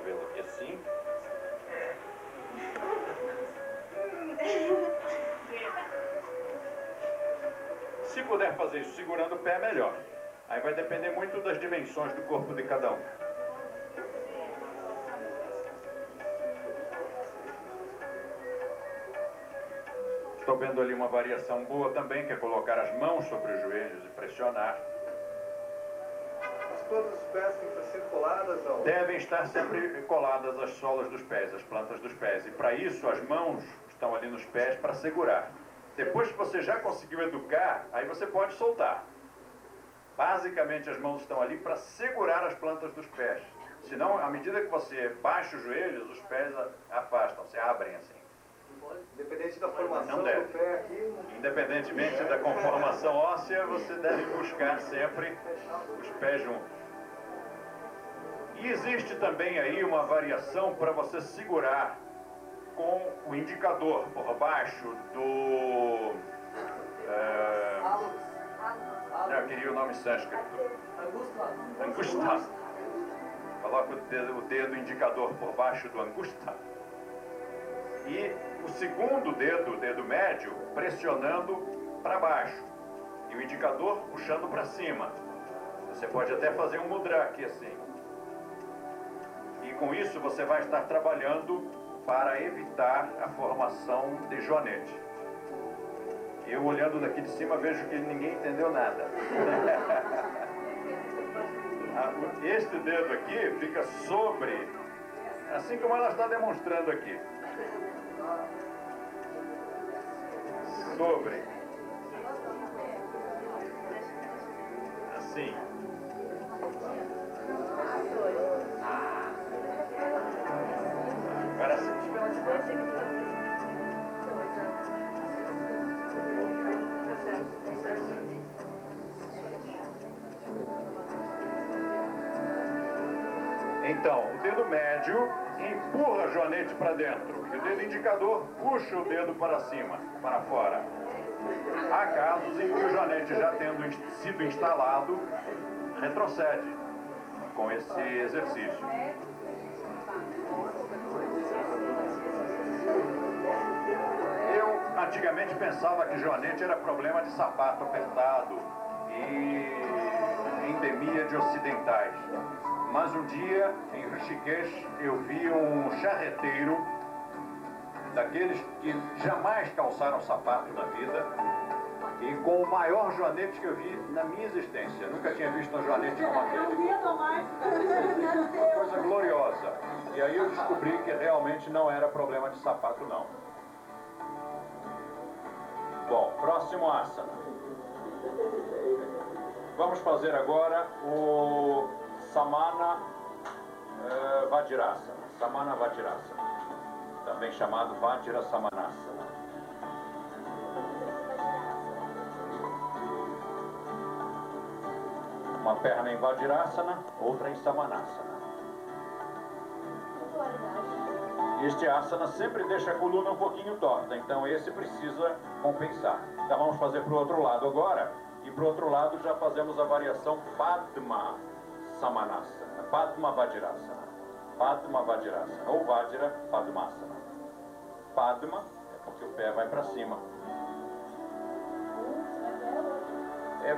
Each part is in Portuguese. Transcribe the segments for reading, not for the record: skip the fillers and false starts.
cotovelo aqui assim. Se puder fazer isso segurando o pé, melhor. Aí vai depender muito das dimensões do corpo de cada um. Estou vendo ali uma variação boa também, que é colocar as mãos sobre os joelhos e pressionar. As plantas dos pés têm que ser coladas, não? Devem estar sempre coladas as solas dos pés, as plantas dos pés. E para isso as mãos estão ali nos pés para segurar. Depois que você já conseguiu educar, aí você pode soltar. Basicamente as mãos estão ali para segurar as plantas dos pés. Senão, à medida que você baixa os joelhos, os pés afastam, se abrem assim. Independente da formação Não deve. do pé aqui... Independentemente da conformação óssea, você deve buscar sempre os pés juntos. E existe também aí uma variação para você segurar com o indicador por baixo do... eu queria o nome sânscrito. Angusta. Coloca o dedo indicador por baixo do angusta. E o segundo dedo, o dedo médio, pressionando para baixo. E o indicador puxando para cima. Você pode até fazer um mudra aqui assim. E com isso você vai estar trabalhando para evitar a formação de joanete. Eu olhando daqui de cima vejo que ninguém entendeu nada. Este dedo aqui fica sobre, assim como ela está demonstrando aqui. Sobre. Assim. Agora sim. Então, o dedo médio empurra a joanete para dentro e o dedo indicador puxa o dedo para cima, para fora. Há casos em que o joanete, já tendo sido instalado, retrocede com esse exercício. Eu antigamente pensava que joanete era problema de sapato apertado e endemia de ocidentais. Mas um dia, em Rishikesh, eu vi um charreteiro, daqueles que jamais calçaram sapato na vida, e com o maior joanete que eu vi na minha existência. Nunca tinha visto um joanete como aquele. Uma coisa gloriosa. E aí eu descobri que realmente não era problema de sapato, não. Bom, próximo asana. Vamos fazer agora o Samana Vajrasana. Samana Vajrasana, também chamado Vajra Samanasana. Uma perna em Vajrasana, outra em Samanasana. Este asana sempre deixa a coluna um pouquinho torta, então esse precisa compensar. Então vamos fazer para o outro lado agora, e para o outro lado já fazemos a variação Padma Samanasana, Padma Vajrasana, Padma Vajrasana, ou Vajra Padmasana. Padma é porque o pé vai para cima.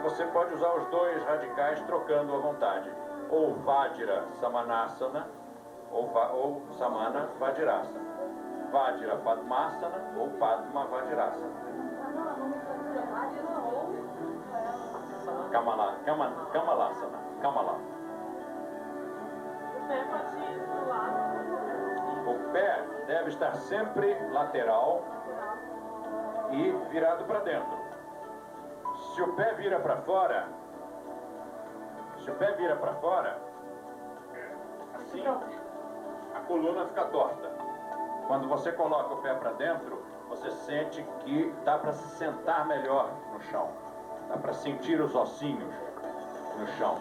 Você pode usar os dois radicais trocando à vontade, ou Vajra Samanasana, ou Samana Vajrasana. Vajra Padmasana ou Padma Vajrasana. Kamalasana. Kamala. O pé deve estar sempre lateral e virado para dentro. Se o pé vira para fora, assim, a coluna fica torta. Quando você coloca o pé para dentro, você sente que dá para se sentar melhor no chão. Dá para sentir os ossinhos no chão.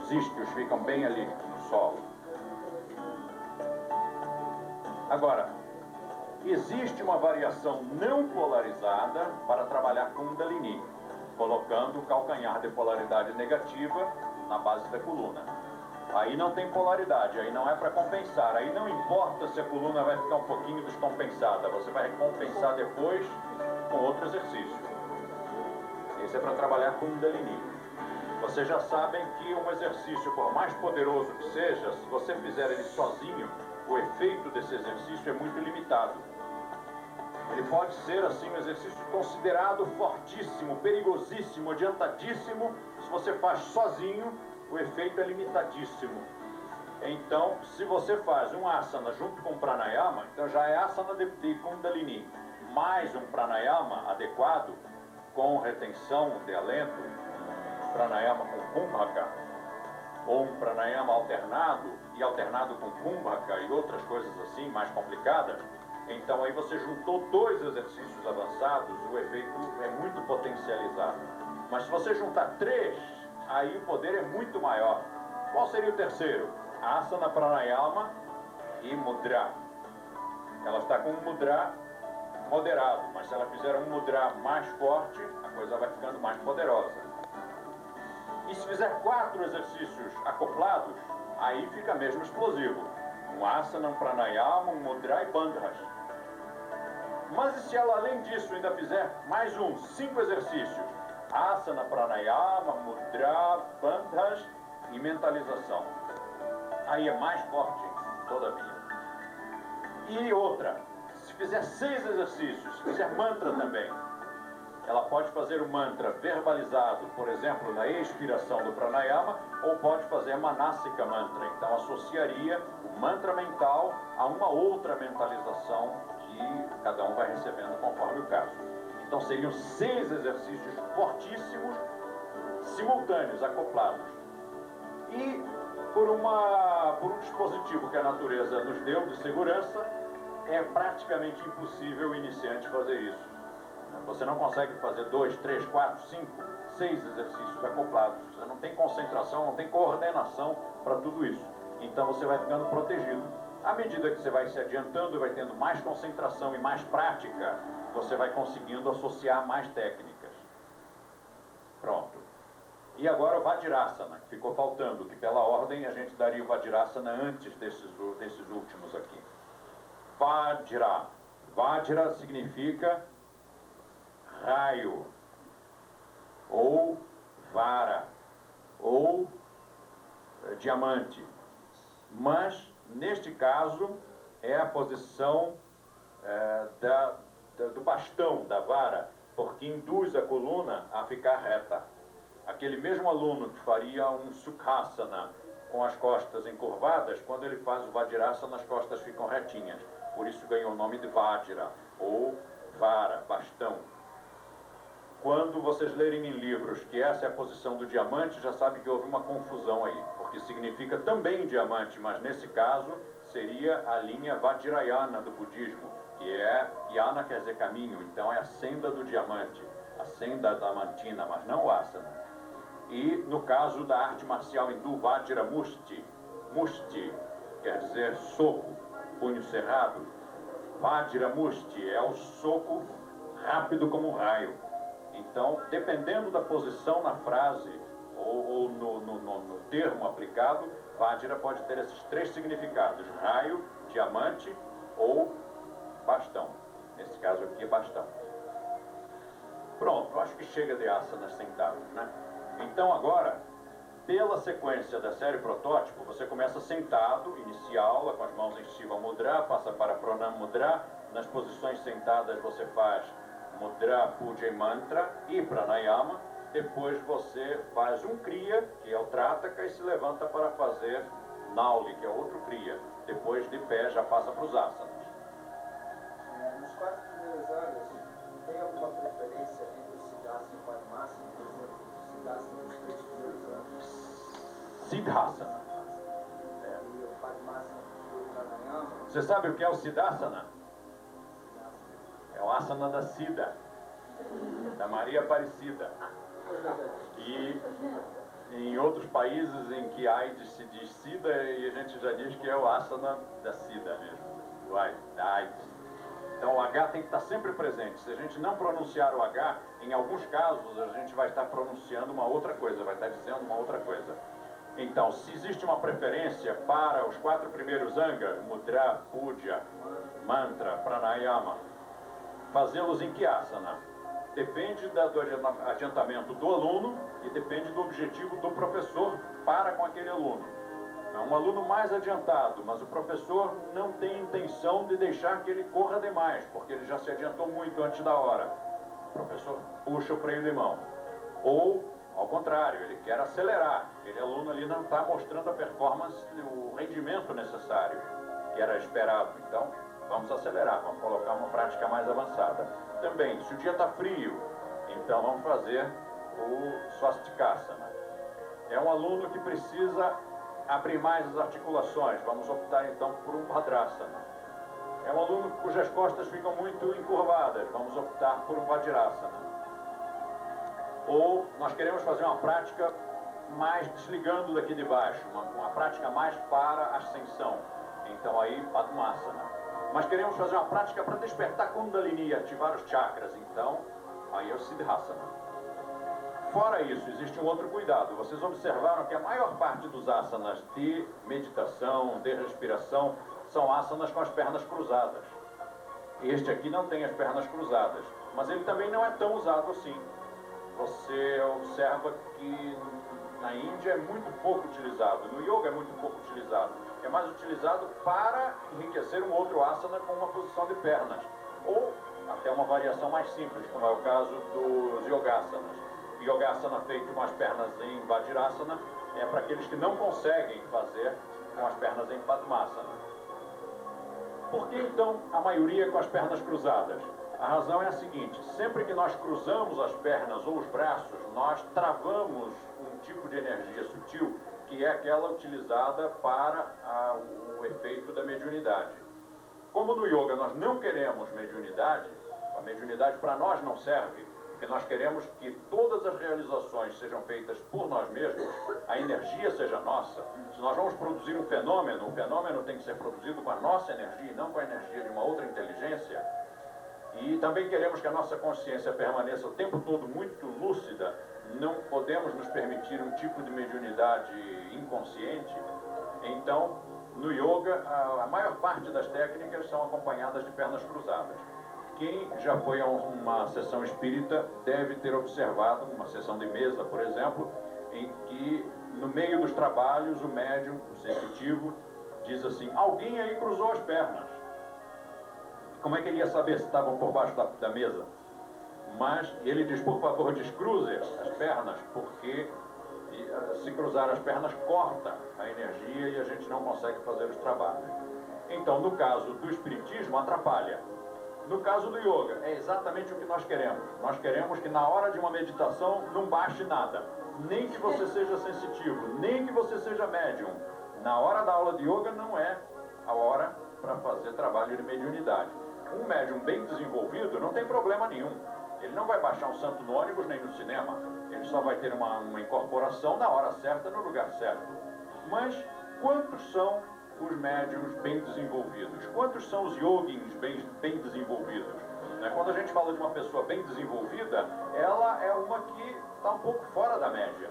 Os isquios ficam bem ali no solo. Agora, existe uma variação não polarizada para trabalhar Kundalini, colocando o calcanhar de polaridade negativa na base da coluna. Aí não tem polaridade, aí não é para compensar. Aí não importa se a coluna vai ficar um pouquinho descompensada, você vai recompensar depois com outro exercício. Esse é para trabalhar com Kundalini. Vocês já sabem que um exercício, por mais poderoso que seja, se você fizer ele sozinho, o efeito desse exercício é muito limitado. Ele pode ser, assim, um exercício considerado fortíssimo, perigosíssimo, adiantadíssimo. Se você faz sozinho, o efeito é limitadíssimo. Então, se você faz um asana junto com o pranayama, então já é asana de Kundalini, mais um pranayama adequado, com retenção de alento, pranayama com kumbhaka, ou um pranayama alternado, e alternado com kumbhaka e outras coisas assim, mais complicadas. Então aí você juntou dois exercícios avançados, o efeito é muito potencializado. Mas se você juntar três, aí o poder é muito maior. Qual seria o terceiro? Asana, pranayama e mudra. Ela está com um mudra moderado, mas se ela fizer um mudra mais forte, a coisa vai ficando mais poderosa. E se fizer 4 exercícios acoplados, aí fica mesmo explosivo. Um asana, um pranayama, um mudra e bandhas. Mas e se ela, além disso, ainda fizer mais 5 exercícios? Asana, pranayama, mudra, bandhas e mentalização. Aí é mais forte, todavia. E outra, se fizer 6 exercícios, se fizer mantra também, ela pode fazer o mantra verbalizado, por exemplo, na expiração do pranayama, ou pode fazer manasika mantra. Então associaria o mantra mental a uma outra mentalização que cada um vai recebendo conforme o caso. Então seriam 6 exercícios fortíssimos, simultâneos, acoplados. E por um dispositivo que a natureza nos deu de segurança, é praticamente impossível o iniciante fazer isso. Você não consegue fazer 2, 3, 4, 5, 6 exercícios acoplados. Você não tem concentração, não tem coordenação para tudo isso. Então você vai ficando protegido. À medida que você vai se adiantando, vai tendo mais concentração e mais prática, você vai conseguindo associar mais técnicas. Pronto. E agora o Vajrasana, que ficou faltando, que pela ordem a gente daria o Vajrasana antes desses últimos aqui. Vajra. Vajra significa raio, ou vara, ou diamante. Mas, neste caso, é a posição do bastão, da vara, porque induz a coluna a ficar reta. Aquele mesmo aluno que faria um Sukhasana com as costas encurvadas, quando ele faz o Vajrasana, as costas ficam retinhas. Por isso ganhou o nome de Vajra, ou vara, bastão. Quando vocês lerem em livros que essa é a posição do diamante, já sabe que houve uma confusão aí, porque significa também diamante, mas nesse caso seria a linha Vajrayana do budismo, que é, Yana quer dizer caminho, então é a senda do diamante, a senda diamantina, mas não o asana. E no caso da arte marcial hindu, Vajra Musti, Musti quer dizer soco, punho cerrado. Vajra Musti é o soco rápido como um raio. Então, dependendo da posição na frase ou no termo aplicado, Vajra pode ter esses 3 significados: raio, diamante ou bastão. Nesse caso aqui é bastão. Pronto, acho que chega de asanas sentados, né? Então agora, pela sequência da série protótipo, você começa sentado, inicia a aula com as mãos em Shiva Mudra, passa para Pranam Mudra. Nas posições sentadas você faz Mudra, Puja e Mantra e Pranayama. Depois você faz um Kriya, que é o Trataka, e se levanta para fazer Nauli, que é outro Kriya. Depois de pé já passa para os asanas. Nos 4 primeiros anos, tem alguma preferência entre o Siddhasana e o Padmasana, por exemplo? Siddhasana nos 3 primeiros anos. Siddhasana. E o Padmasana e o Pranayama. Você sabe o que é o Siddhasana? É o asana da Sida, da Maria Aparecida. E em outros países em que AIDS se diz Sida, e a gente já diz que é o asana da Sida mesmo, da AIDS. Então o H tem que estar sempre presente. Se a gente não pronunciar o H, em alguns casos a gente vai estar pronunciando uma outra coisa, vai estar dizendo uma outra coisa. Então, se existe uma preferência para os 4 primeiros angas, Mudra, Puja, Mantra, Pranayama, fazê-los em que asana? Depende do adiantamento do aluno e depende do objetivo do professor para com aquele aluno. É um aluno mais adiantado, mas o professor não tem intenção de deixar que ele corra demais, porque ele já se adiantou muito antes da hora. O professor puxa o freio de mão. Ou, ao contrário, ele quer acelerar. Aquele aluno ali não está mostrando a performance, o rendimento necessário, que era esperado. Então, vamos acelerar, vamos colocar uma prática mais avançada. Também, se o dia está frio, então vamos fazer o Swastikasana. É um aluno que precisa abrir mais as articulações, vamos optar então por um Bhadrasana. É um aluno cujas costas ficam muito encurvadas, vamos optar por um Vajrasana. Ou nós queremos fazer uma prática mais desligando daqui de baixo, uma prática mais para ascensão, então aí Padmasana. Mas queremos fazer uma prática para despertar Kundalini e ativar os chakras, então aí é o Siddhasana. Fora isso, existe um outro cuidado. Vocês observaram que a maior parte dos asanas de meditação, de respiração, são asanas com as pernas cruzadas. Este aqui não tem as pernas cruzadas, mas ele também não é tão usado assim. Você observa que na Índia é muito pouco utilizado, no yoga é muito pouco utilizado. É mais utilizado para enriquecer um outro asana com uma posição de pernas, ou até uma variação mais simples, como é o caso dos yogasanas. Yogasana feito com as pernas em Vajrasana é para aqueles que não conseguem fazer com as pernas em Padmasana. Por que então a maioria com as pernas cruzadas? A razão é a seguinte: sempre que nós cruzamos as pernas ou os braços, nós travamos um tipo de energia sutil, que é aquela utilizada para o efeito da mediunidade. Como no yoga nós não queremos mediunidade, a mediunidade para nós não serve, porque nós queremos que todas as realizações sejam feitas por nós mesmos, a energia seja nossa. Se nós vamos produzir um fenômeno, o fenômeno tem que ser produzido com a nossa energia e não com a energia de uma outra inteligência. E também queremos que a nossa consciência permaneça o tempo todo muito lúcida. Não podemos nos permitir um tipo de mediunidade inconsciente. Então, no yoga, a maior parte das técnicas são acompanhadas de pernas cruzadas. Quem já foi a uma sessão espírita deve ter observado, uma sessão de mesa, por exemplo, em que no meio dos trabalhos o médium, o sensitivo, diz assim: alguém aí cruzou as pernas. Como é que ele ia saber se estavam por baixo da mesa? Mas ele diz: por favor, descruze as pernas, porque se cruzar as pernas corta a energia e a gente não consegue fazer os trabalhos. Então, no caso do espiritismo, atrapalha. No caso do yoga, é exatamente o que nós queremos. Nós queremos que na hora de uma meditação não baixe nada. Nem que você seja sensitivo, nem que você seja médium. Na hora da aula de yoga não é a hora para fazer trabalho de mediunidade. Um médium bem desenvolvido não tem problema nenhum. Ele não vai baixar um santo no ônibus nem no cinema. Ele só vai ter uma incorporação na hora certa, no lugar certo. Mas quantos são os médiuns bem desenvolvidos? Quantos são os yogins bem desenvolvidos? Quando a gente fala de uma pessoa bem desenvolvida, ela é uma que está um pouco fora da média.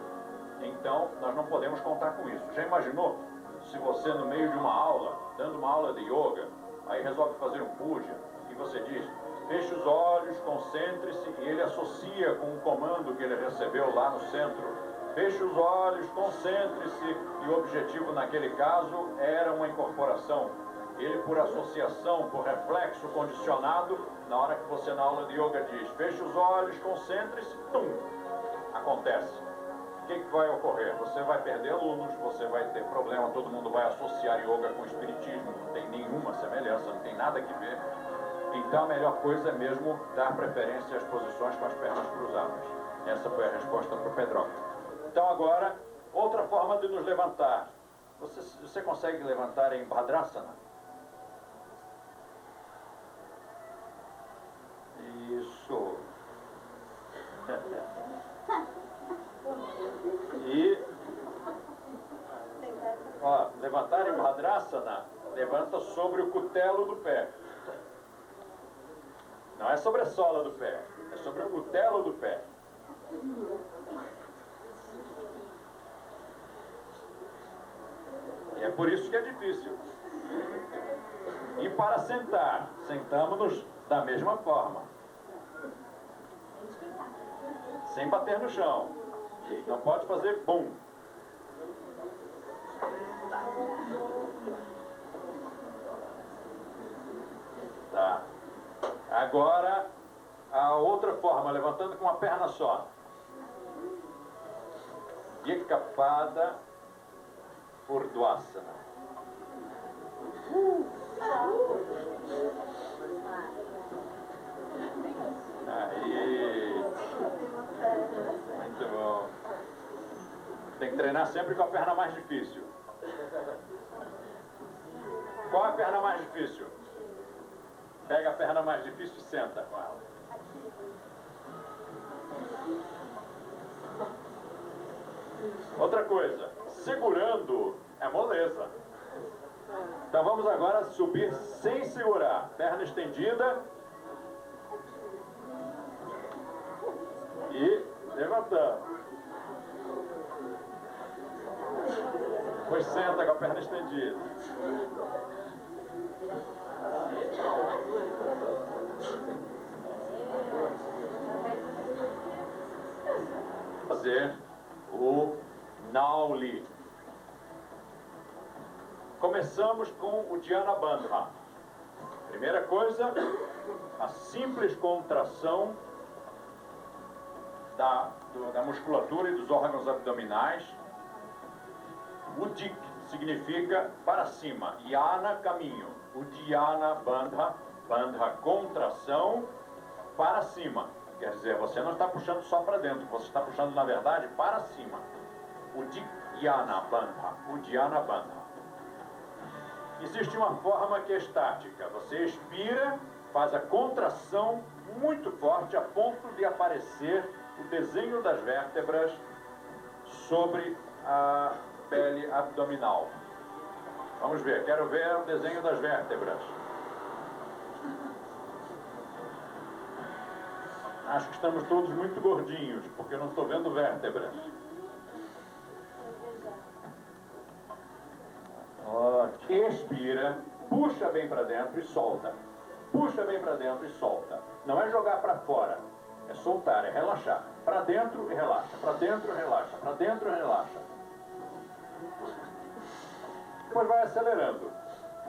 Então, nós não podemos contar com isso. Já imaginou se você, no meio de uma aula, dando uma aula de yoga, aí resolve fazer um puja, e você diz: feche os olhos, concentre-se, e ele associa com o comando que ele recebeu lá no centro. Feche os olhos, concentre-se, e o objetivo naquele caso era uma incorporação. Ele, por associação, por reflexo condicionado, na hora que você na aula de yoga diz: feche os olhos, concentre-se, tum, acontece. O que vai ocorrer? Você vai perder alunos, você vai ter problema, todo mundo vai associar yoga com espiritismo, não tem nenhuma semelhança, não tem nada que ver. Então a melhor coisa é mesmo dar preferência às posições com as pernas cruzadas. Essa foi a resposta para o Pedroca. Então agora, outra forma de nos levantar. Você consegue levantar em Bhadrasana? Isso. E levantar em Bhadrasana, levanta sobre o cutelo do pé. Não é sobre a sola do pé, é sobre o cutelo do pé. E é por isso que é difícil. E para sentar, sentamos-nos da mesma forma. Sem bater no chão. Não pode fazer bum. Tá. Agora, a outra forma, levantando com uma perna só. Yekapada Urdhvasana. Aí. Muito bom. Tem que treinar sempre com a perna mais difícil. Qual é a perna mais difícil? Pega a perna mais difícil e senta com ela. Outra coisa, segurando é moleza. Então vamos agora subir sem segurar. Perna estendida. E levantando. Depois senta com a perna estendida. Fazer o Nauli. Começamos com o Dhyana Bandha. Primeira coisa, a simples contração da musculatura e dos órgãos abdominais. Udik significa para cima, Yana, caminho. Uddiyana Bandha, Bandha, contração, para cima. Quer dizer, você não está puxando só para dentro, você está puxando, na verdade, para cima. Uddiyana Bandha, Uddiyana Bandha. Existe uma forma que é estática. Você expira, faz a contração muito forte a ponto de aparecer o desenho das vértebras sobre a pele abdominal. Vamos ver, quero ver o desenho das vértebras. Acho que estamos todos muito gordinhos, porque eu não estou vendo vértebras. Expira, puxa bem para dentro e solta. Puxa bem para dentro e solta. Não é jogar para fora, é soltar, é relaxar. Para dentro e relaxa, para dentro e relaxa, para dentro e relaxa. Depois vai acelerando.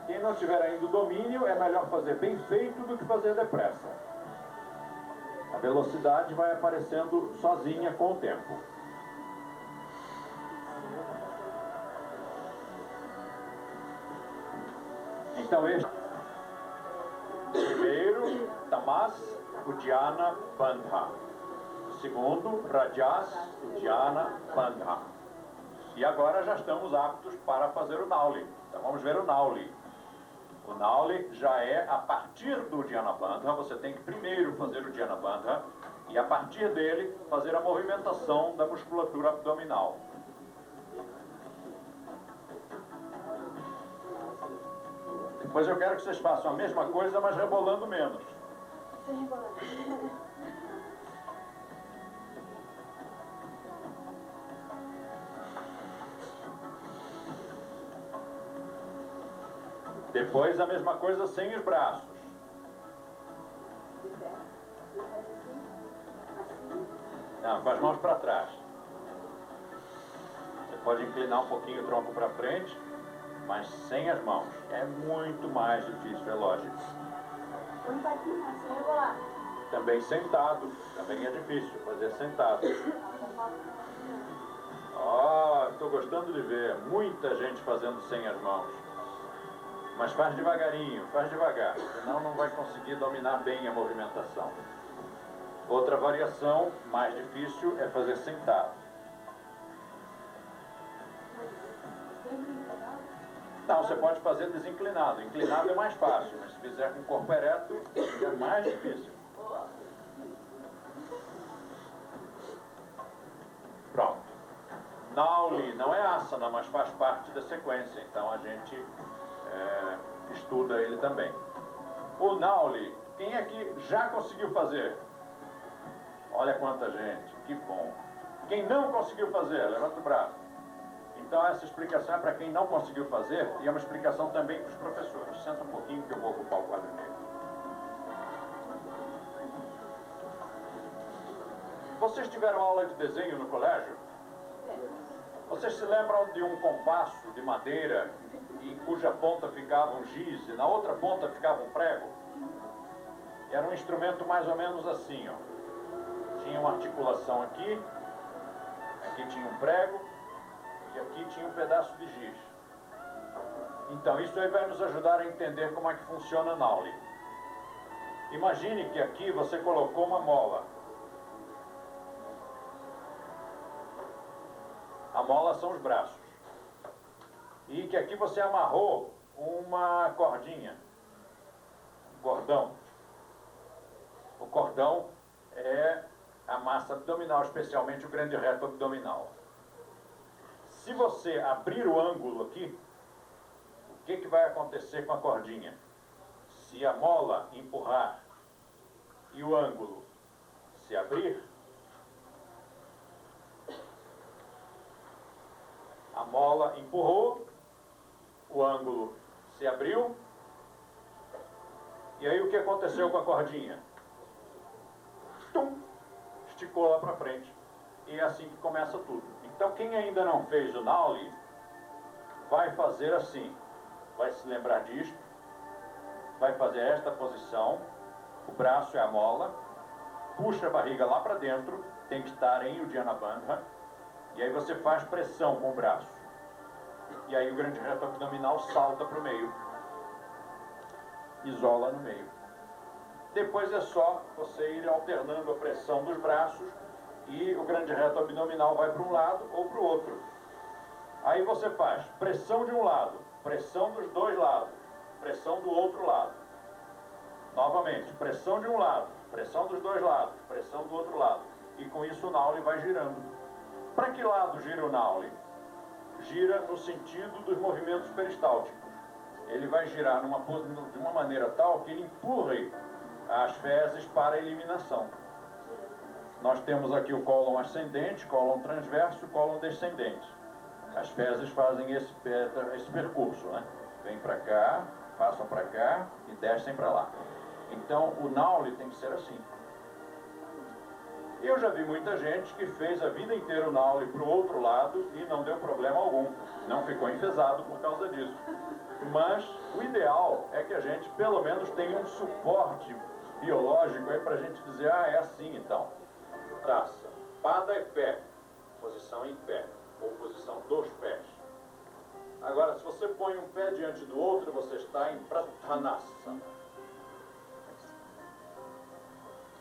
Quem não tiver ainda o domínio, é melhor fazer bem feito do que fazer depressa. A velocidade vai aparecendo sozinha com o tempo. Então este primeiro, Tamas Uddiyana Bandha. Segundo, Rajas Uddiyana Bandha. E agora já estamos aptos para fazer o Nauli. Então vamos ver o Nauli. O Nauli já é a partir do Uddiyana Bandha. Você tem que primeiro fazer o Uddiyana Bandha e a partir dele fazer a movimentação da musculatura abdominal. Depois eu quero que vocês façam a mesma coisa, mas rebolando menos. Depois a mesma coisa sem os braços. Não, com as mãos para trás. Você pode inclinar um pouquinho o tronco para frente, mas sem as mãos. É muito mais difícil, é lógico. Também sentado. Também é difícil fazer sentado. Estou gostando de ver muita gente fazendo sem as mãos. Mas faz devagarinho, faz devagar, senão não vai conseguir dominar bem a movimentação. Outra variação mais difícil é fazer sentado. Não, você pode fazer desinclinado. Inclinado é mais fácil, mas se fizer com o corpo ereto, é mais difícil. Pronto. Nauli não é asana, mas faz parte da sequência, então a gente estuda ele também. O Nauli, quem é que já conseguiu fazer? Olha quanta gente, que bom. Quem não conseguiu fazer, levanta o braço. Então essa explicação é para quem não conseguiu fazer e é uma explicação também para os professores. Senta um pouquinho que eu vou ocupar o quadro negro. Vocês tiveram aula de desenho no colégio? Vocês se lembram de um compasso de madeira em cuja ponta ficava um giz e na outra ponta ficava um prego? Era um instrumento mais ou menos assim, ó. Tinha uma articulação aqui, aqui tinha um prego e aqui tinha um pedaço de giz. Então isso aí vai nos ajudar a entender como é que funciona a Nauli. Imagine que aqui você colocou uma mola. A mola são os braços. E que aqui você amarrou uma cordinha, um cordão. O cordão é a massa abdominal, especialmente o grande reto abdominal. Se você abrir o ângulo aqui, o que vai acontecer com a cordinha? Se a mola empurrar e o ângulo se abrir, a mola empurrou, o ângulo se abriu, e aí o que aconteceu com a cordinha? Tum, esticou lá para frente. E é assim que começa tudo. Então quem ainda não fez o Nauli, vai fazer assim. Vai se lembrar disto, vai fazer esta posição, o braço é a mola, puxa a barriga lá para dentro, tem que estar em Uddiyana Bandha, e aí você faz pressão com o braço. E aí o grande reto abdominal salta para o meio. Isola no meio. Depois é só você ir alternando a pressão dos braços e o grande reto abdominal vai para um lado ou para o outro. Aí você faz pressão de um lado, pressão dos dois lados, pressão do outro lado. Novamente, pressão de um lado, pressão dos dois lados, pressão do outro lado. E com isso o Nauli vai girando. Para que lado gira o Nauli? Gira no sentido dos movimentos peristálticos. Ele vai girar de uma maneira tal que ele empurre as fezes para a eliminação. Nós temos aqui o cólon ascendente, cólon transverso e cólon descendente. As fezes fazem esse percurso, né? Vêm para cá, passam para cá e descem para lá. Então o Nauli tem que ser assim. Eu já vi muita gente que fez a vida inteira o Nauli para o outro lado e não deu problema algum. Não ficou enfesado por causa disso. Mas o ideal é que a gente pelo menos tenha um suporte biológico aí para a gente dizer, ah, é assim então. Taça, pada é pé, posição em pé, ou posição dos pés. Agora, se você põe um pé diante do outro, você está em Prathanasana.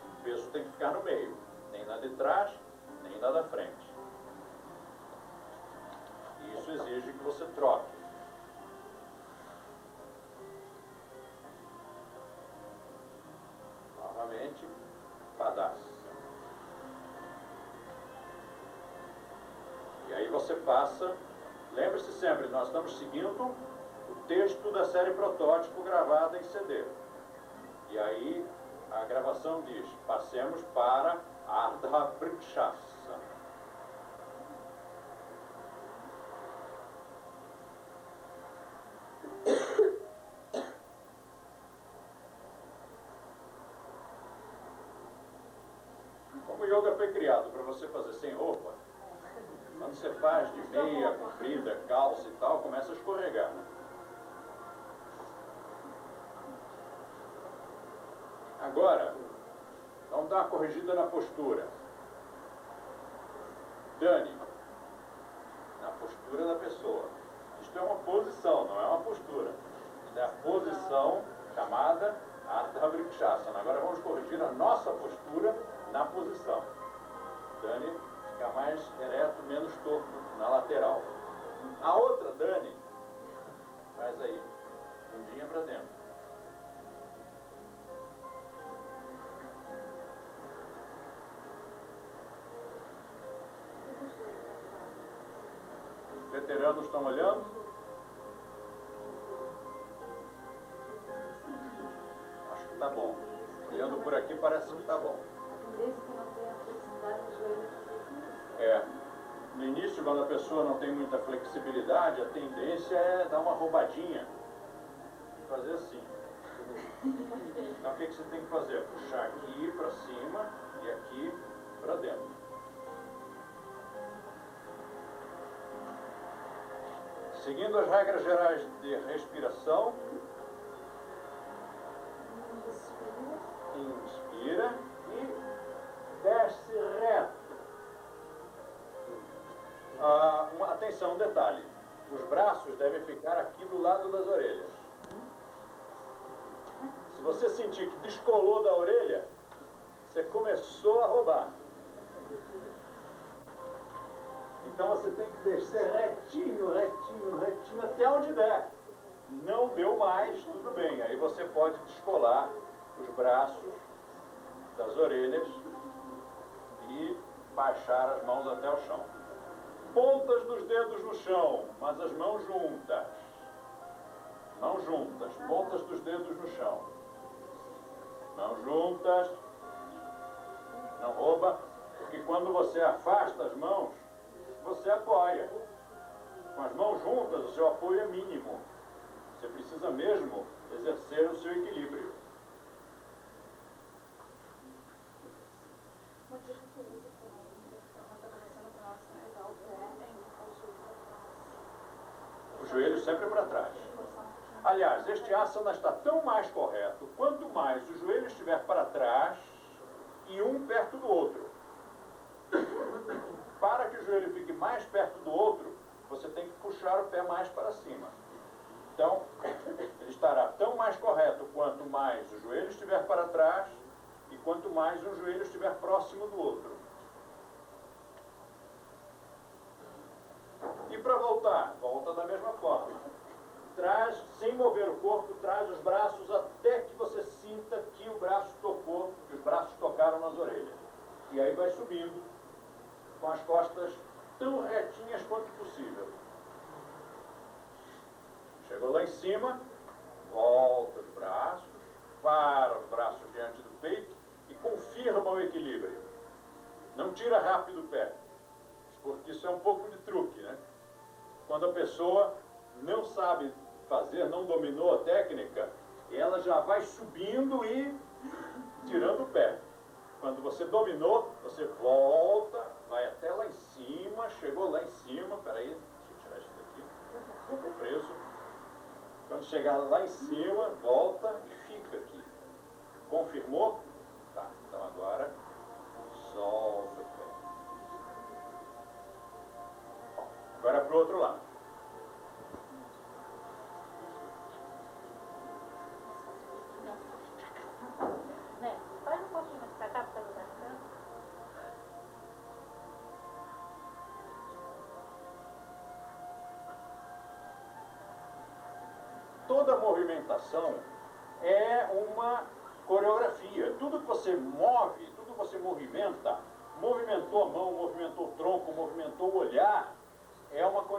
O peso tem que ficar no meio, nem na de trás, nem na da frente. E isso exige que você troque. Novamente, Padasana. E aí você passa, lembre-se sempre, nós estamos seguindo o texto da série Protótipo gravada em CD. E aí a gravação diz, passemos para Ardha Vrikshasana. Como o yoga foi criado para você fazer sem roupa, quando você faz de meia, comprida, calça e tal, começa a escorregar. Agora, vamos dar uma corrigida na postura. Dani, na postura da pessoa. Isto é uma posição, não é uma postura. Isto é a posição chamada Ardha Vrikshasana. Agora vamos corrigir a nossa postura na posição. Dani, fica mais ereto, menos torto na lateral. A outra, Dani, faz aí, bundinha para dentro. Os veteranos estão olhando? Acho que tá bom. Olhando por aqui parece que tá bom. É. No início, quando a pessoa não tem muita flexibilidade, a tendência é dar uma roubadinha. Fazer assim. Então o que você tem que fazer? Puxar aqui para cima e aqui para dentro. Seguindo as regras gerais de respiração, inspira e desce reto. Atenção, um detalhe. Os braços devem ficar aqui do lado das orelhas. Se você sentir que descolou da orelha, você começou a roubar. Então você tem que descer retinho, retinho, retinho, até onde der. Não deu mais, tudo bem. Aí você pode descolar os braços das orelhas e baixar as mãos até o chão. Pontas dos dedos no chão, mas as mãos juntas. Mãos juntas, pontas dos dedos no chão. Mãos juntas. Não rouba, porque quando você afasta as mãos, você apoia. Com as mãos juntas, o seu apoio é mínimo. Você precisa mesmo exercer o seu equilíbrio. O joelho sempre para trás. Aliás, este asana está tão mais correto quanto mais o joelho estiver para trás e um perto do outro. Para que o joelho fique mais perto do outro, você tem que puxar o pé mais para cima. Então, ele estará tão mais correto quanto mais o joelho estiver para trás e quanto mais um joelho estiver próximo do outro. E para voltar, volta da mesma forma. Traz, sem mover o corpo, traz os braços até que você sinta que o braço tocou, que os braços tocaram nas orelhas. E aí vai subindo com as costas tão retinhas quanto possível. Chegou lá em cima, volta os braços, para os braços diante do peito e confirma o equilíbrio. Não tira rápido o pé, porque isso é um pouco de truque, né? Quando a pessoa não sabe fazer, não dominou a técnica, ela já vai subindo e tirando o pé. Quando você dominou, você volta, vai até lá em cima, chegou lá em cima, peraí, deixa eu tirar isso daqui, ficou preso. Quando chegar lá em cima, volta e fica aqui. Confirmou? Tá, então agora solta o pé. Agora para o outro lado. Faz um pouquinho mais pra cá, pra lugar tanto. Toda movimentação é uma coreografia. Tudo que você move, tudo que você movimenta, movimentou a mão, movimentou o tronco, movimentou o olhar, é uma coreografia.